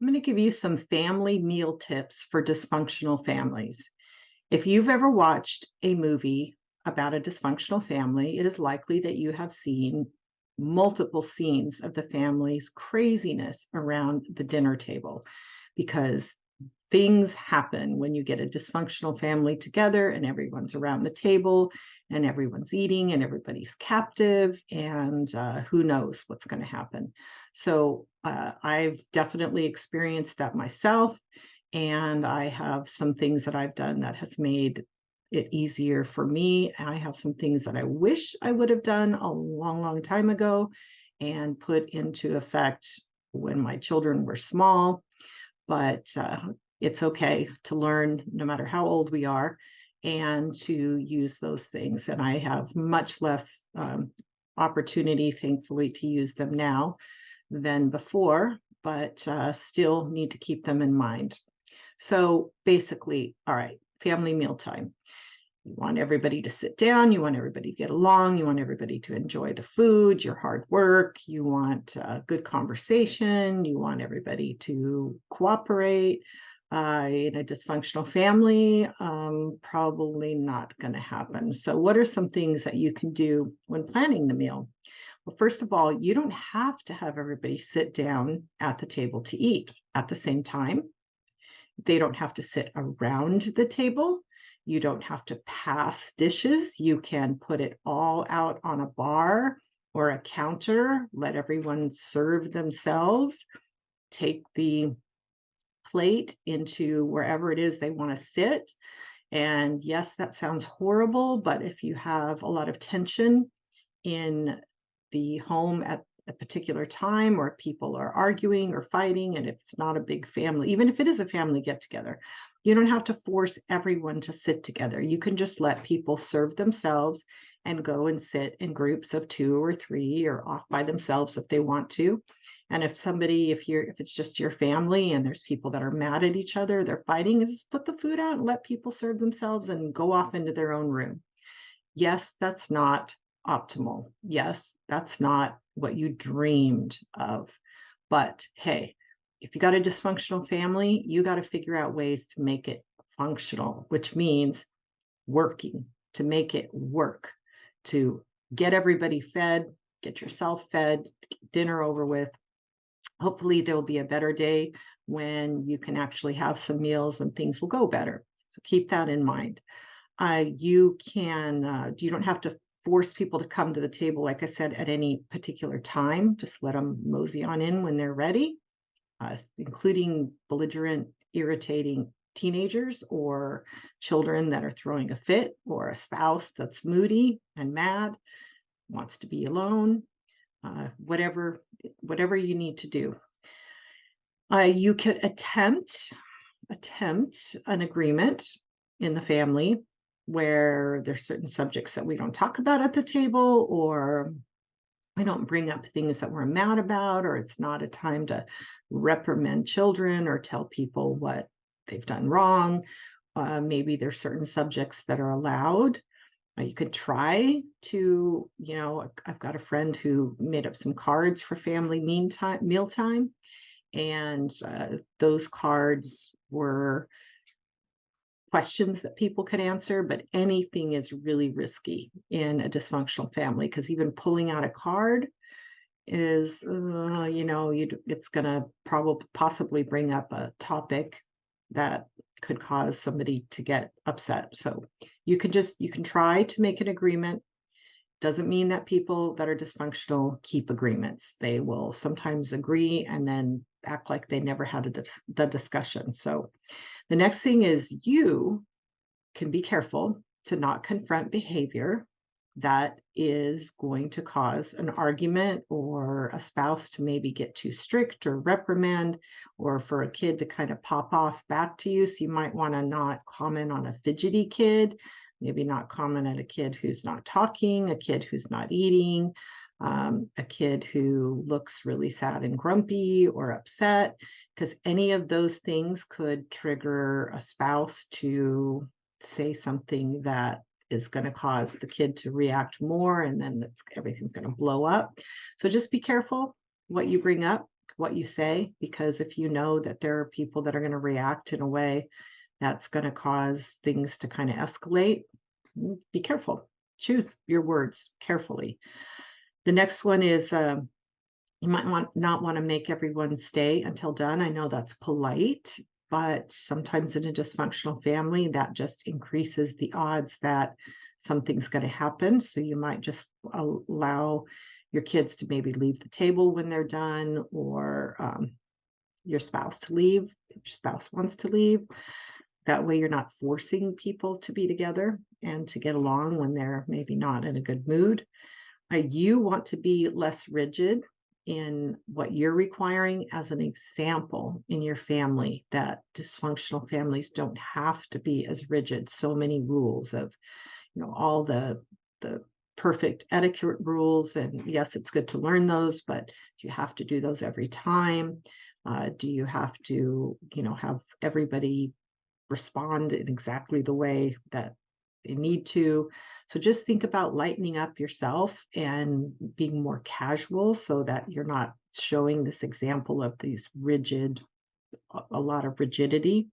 I'm going to give you some family meal tips for dysfunctional families. If you've ever watched a movie about a dysfunctional family, it is likely that you have seen multiple scenes of the family's craziness around the dinner table because things happen when you get a dysfunctional family together and everyone's around the table and everyone's eating and everybody's captive and who knows what's going to happen. So I've definitely experienced that myself, and I have some things that I've done that has made it easier for me. I have some things that I wish I would have done a long time ago and put into effect when my children were small, but it's okay to learn no matter how old we are and to use those things. And I have much less opportunity, thankfully, to use them now than before, but still need to keep them in mind. So basically, all right, family mealtime. You want everybody to sit down. You want everybody to get along. You want everybody to enjoy the food, your hard work. You want good conversation. You want everybody to cooperate. In a dysfunctional family, probably not going to happen. So, what are some things that you can do when planning the meal? Well, first of all, you don't have to have everybody sit down at the table to eat at the same time. They don't have to sit around the table. You don't have to pass dishes. You can put it all out on a bar or a counter, let everyone serve themselves, take the plate into wherever it is they want to sit. And yes, that sounds horrible, but if you have a lot of tension in the home at a particular time, or people are arguing or fighting, and it's not a big family, even if it is a family get together, you don't have to force everyone to sit together. You can just let people serve themselves and go and sit in groups of two or three or off by themselves if they want to. And if it's just your family and there's people that are mad at each other, they're fighting, is put the food out and let people serve themselves and go off into their own room. Yes, that's not optimal. Yes, that's not what you dreamed of. But hey, if you got a dysfunctional family, you got to figure out ways to make it functional, which means working to make it work, to get everybody fed, get yourself fed, get dinner over with. Hopefully, there'll be a better day when you can actually have some meals and things will go better. So keep that in mind. You don't have to force people to come to the table, like I said, at any particular time. Just let them mosey on in when they're ready, including belligerent, irritating teenagers or children that are throwing a fit, or a spouse that's moody and mad, wants to be alone, whatever you need to do. You could attempt an agreement in the family where there's certain subjects that we don't talk about at the table, or we don't bring up things that we're mad about, or it's not a time to reprimand children or tell people what they've done wrong. Maybe there's certain subjects that are allowed. You could try to, I've got a friend who made up some cards for family mealtime, and those cards were questions that people could answer, but anything is really risky in a dysfunctional family, because even pulling out a card is, it's going to probably possibly bring up a topic that could cause somebody to get upset. So you can try to make an agreement. Doesn't mean that people that are dysfunctional keep agreements. They will sometimes agree and then act like they never had the discussion. So the next thing is, you can be careful to not confront behavior that is going to cause an argument, or a spouse to maybe get too strict or reprimand, or for a kid to kind of pop off back to you. So you might want to not comment on a fidgety kid, maybe not comment at a kid who's not talking, a kid who's not eating, a kid who looks really sad and grumpy or upset, because any of those things could trigger a spouse to say something that is going to cause the kid to react more, and then everything's going to blow up. So just be careful what you bring up, what you say, because if you know that there are people that are going to react in a way that's going to cause things to kind of escalate, be careful. Choose your words carefully. The next one is you might not want to make everyone stay until done. I know that's polite, but sometimes in a dysfunctional family, that just increases the odds that something's going to happen. So you might just allow your kids to maybe leave the table when they're done, or your spouse to leave if your spouse wants to leave. That way, you're not forcing people to be together and to get along when they're maybe not in a good mood. You want to be less rigid in what you're requiring as an example in your family, that dysfunctional families don't have to be as rigid. So many rules of, all the perfect etiquette rules. And yes, it's good to learn those, but do you have to do those every time? Do you have to, have everybody respond in exactly the way that they need to? So just think about lightening up yourself and being more casual so that you're not showing this example of these rigid, a lot of rigidity.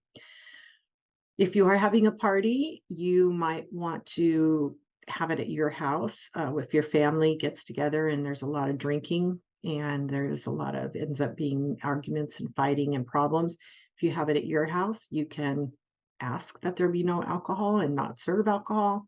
If you are having a party, you might want to have it at your house. If your family gets together and there's a lot of drinking and there's a lot of ends up being arguments and fighting and problems, if you have it at your house, you can ask that there be no alcohol and not serve alcohol.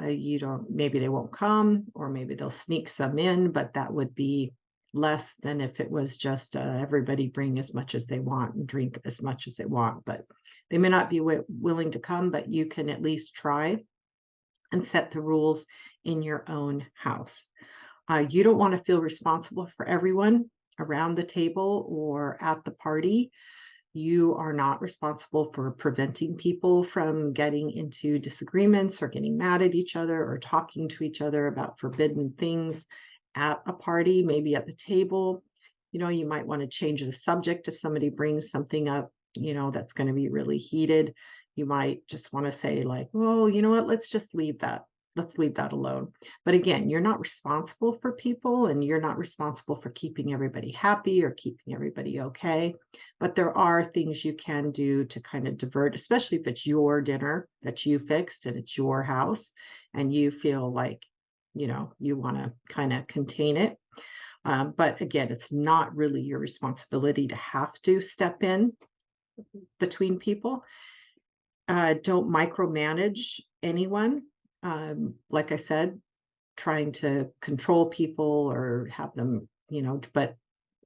You don't, maybe they won't come, or maybe they'll sneak some in, but that would be less than if it was just everybody bring as much as they want and drink as much as they want. But they may not be willing to come, but you can at least try and set the rules in your own house. You don't want to feel responsible for everyone around the table or at the party. You are not responsible for preventing people from getting into disagreements or getting mad at each other or talking to each other about forbidden things at a party, maybe at the table. You might want to change the subject if somebody brings something up, that's going to be really heated. You might just want to say, like, well, you know what, let's just leave that. Let's leave that alone. But again, you're not responsible for people, and you're not responsible for keeping everybody happy or keeping everybody okay. But there are things you can do to kind of divert, especially if it's your dinner that you fixed and it's your house and you feel like, you want to kind of contain it. But again, it's not really your responsibility to have to step in between people. Don't micromanage anyone. Like I said, trying to control people or have them, but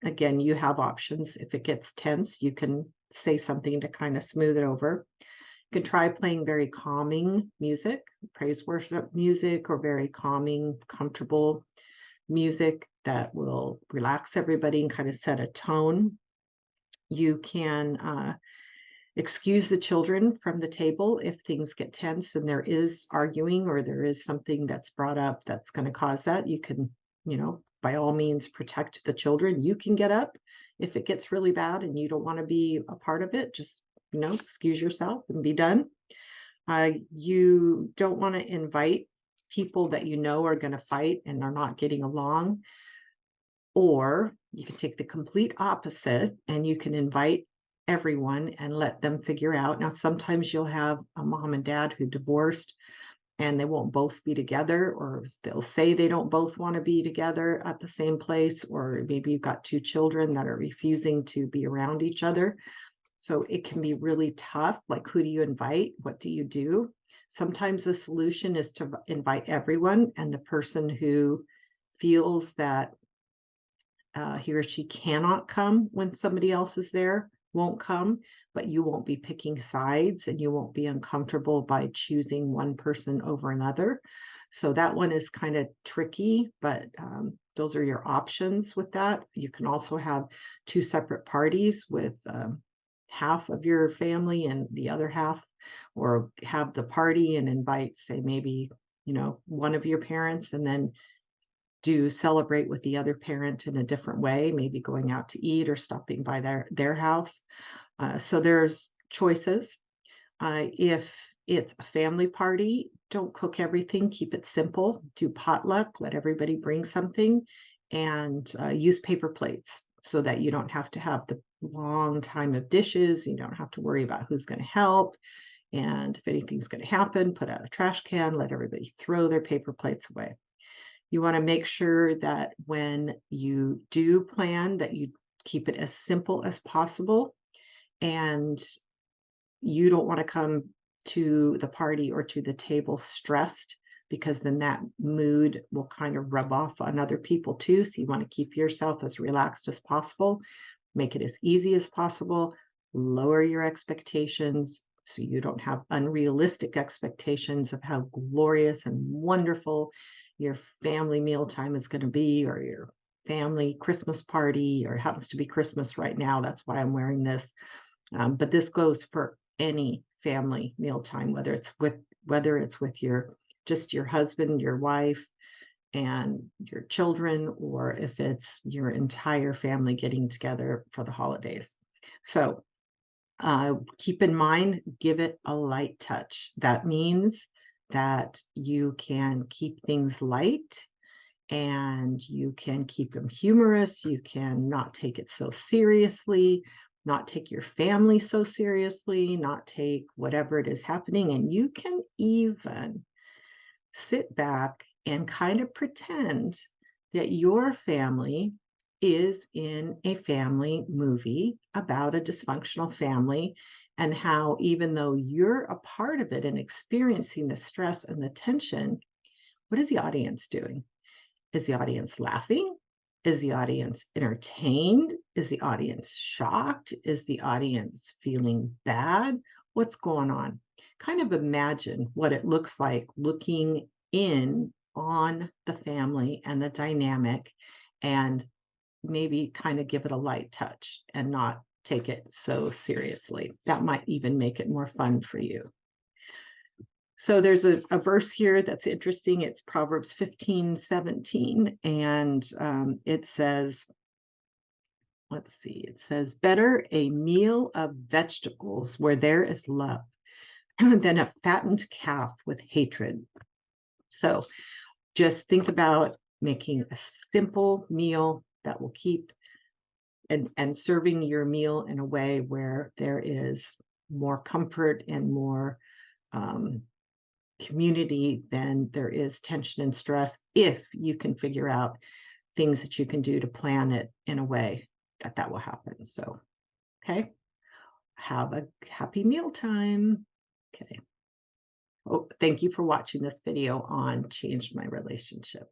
again, you have options. If it gets tense, you can say something to kind of smooth it over. You can try playing very calming music, praise worship music, or very calming, comfortable music that will relax everybody and kind of set a tone. You can excuse the children from the table if things get tense and there is arguing or there is something that's brought up that's going to cause that. You can, by all means, protect the children. You can get up if it gets really bad and you don't want to be a part of it. Just, excuse yourself and be done. You don't want to invite people that are going to fight and are not getting along. Or you can take the complete opposite and you can invite everyone and let them figure out. Now, sometimes you'll have a mom and dad who divorced and they won't both be together, or they'll say they don't both want to be together at the same place, or maybe you've got two children that are refusing to be around each other. So it can be really tough. Like, who do you invite? What do you do? Sometimes the solution is to invite everyone, and the person who feels that he or she cannot come when somebody else is there won't come, but you won't be picking sides and you won't be uncomfortable by choosing one person over another. So that one is kind of tricky, but those are your options with that. You can also have two separate parties with half of your family and the other half, or have the party and invite, say, maybe, one of your parents, and then do celebrate with the other parent in a different way, maybe going out to eat or stopping by their house. So there's choices. If it's a family party, don't cook everything, keep it simple, do potluck, let everybody bring something, and use paper plates. so that you don't have to have the long time of dishes. You don't have to worry about who's going to help. And if anything's going to happen, put out a trash can, let everybody throw their paper plates away. You want to make sure that when you do plan, that you keep it as simple as possible. And you don't want to come to the party or to the table stressed, because then that mood will kind of rub off on other people too. So you want to keep yourself as relaxed as possible, make it as easy as possible, lower your expectations so you don't have unrealistic expectations of how glorious and wonderful your family mealtime is going to be, or your family Christmas party, or it happens to be Christmas right now. That's why I'm wearing this. But this goes for any family mealtime, whether it's with your just your husband, your wife, and your children, or if it's your entire family getting together for the holidays. So keep in mind, give it a light touch. That means that you can keep things light, and you can keep them humorous. You can not take it so seriously, not take your family so seriously, not take whatever it is happening. And you can even sit back and kind of pretend that your family is in a family movie about a dysfunctional family, and how, even though you're a part of it and experiencing the stress and the tension, what is the audience doing? Is the audience laughing? Is the audience entertained? Is the audience shocked? Is the audience feeling bad? What's going on? Kind of imagine what it looks like looking in on the family and the dynamic, and maybe kind of give it a light touch and not take it so seriously. That might even make it more fun for you. So there's a verse here that's interesting. It's Proverbs 15:17, and it says, let's see, it says, better a meal of vegetables where there is love than a fattened calf with hatred. So just think about making a simple meal that will keep, and serving your meal in a way where there is more comfort and more community than there is tension and stress, if you can figure out things that you can do to plan it in a way that that will happen. So, okay, have a happy mealtime. Okay. Oh, thank you for watching this video on Changed My Relationship.